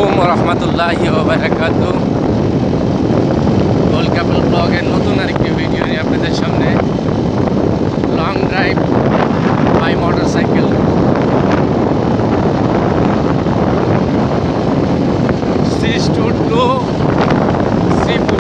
আলাইকুম ওয়া রাহমাতুল্লাহি ওয়া বারাকাতুহু। গোল কাপল ব্লগের নতুন আরেকটি ভিডিও নিয়ে আপনাদের সামনে। Long drive by motorcycle. সিজ টু শ্রীপুর।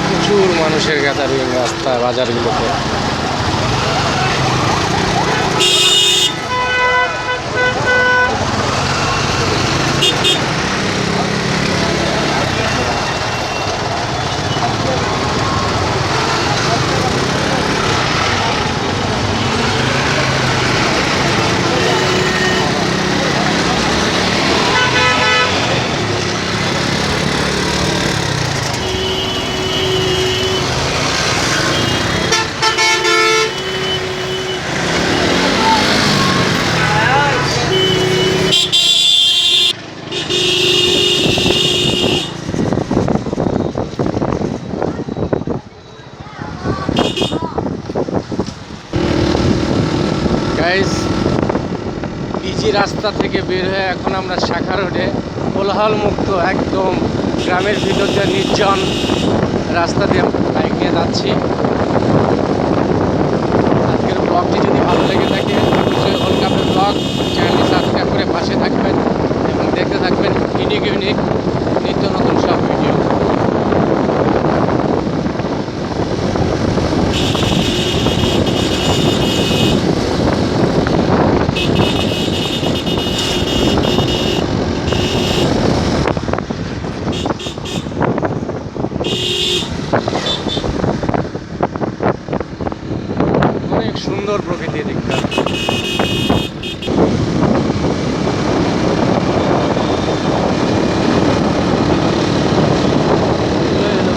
প্রচুর মানুষের গ্যাদারিং রাস্তা বাজারগুলোতে। রাস্তা থেকে বের হয়ে এখন আমরা শাখা রোডে কোলাহল মুক্ত একদম গ্রামের ভিতর দিয়ে নির্জন রাস্তা দিয়ে বাইক নিয়ে যাচ্ছি। আজকের ব্লগটি যদি ভালো লেগে থাকে অবশ্যই ওয়ার্ল্ড কাপের ব্লগ চ্যানেলটি সাবস্ক্রাইব করে পাশে থাকবেন এবং দেখতে থাকবেন ইউনিক নিত্য নতুন সব ভিডিও। অনেক সুন্দর প্রকৃতি দেখতে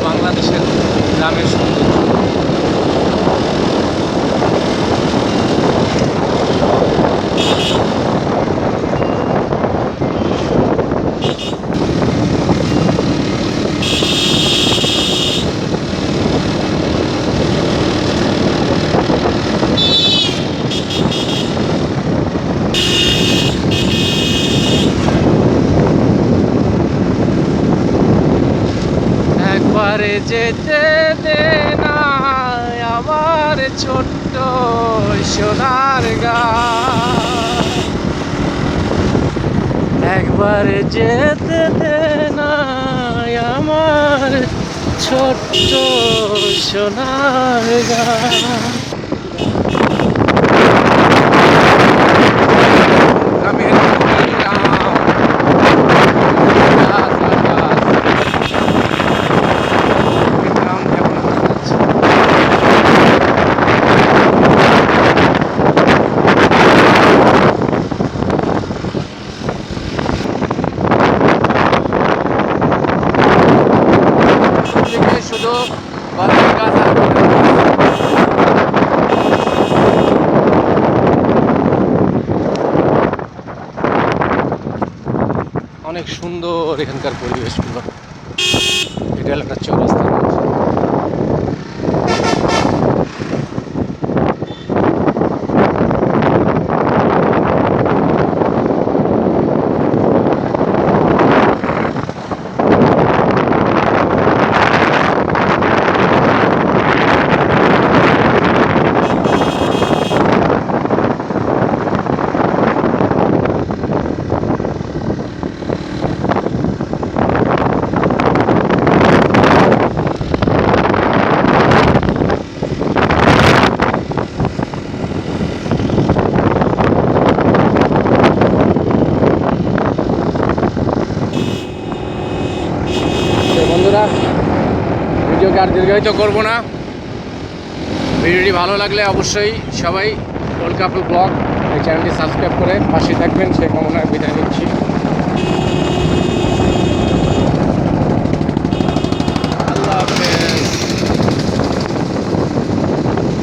বাংলাদেশের গ্রামের সৌন্দর্য। একবারে যেতে দে না আমার ছোট্ট সোনার গাঁ, একবারে যেতে দে না আমার ছোট্ট সোনার গাঁ। শুধু বাজার গাছ আর অনেক সুন্দর এখানকার পরিবেশগুলো। এটা হলো একটা চৌরাস্তা। বন্ধুরা, ভিডিওকে আর দীর্ঘায়িত করবো না। ভিডিওটি ভালো লাগলে অবশ্যই সবাই ওয়ার্ল্ড কাপ ব্লগ এই চ্যানেলটি সাবস্ক্রাইব করে পাশে থাকবেন সেই কামনায় বিদায় নিচ্ছি।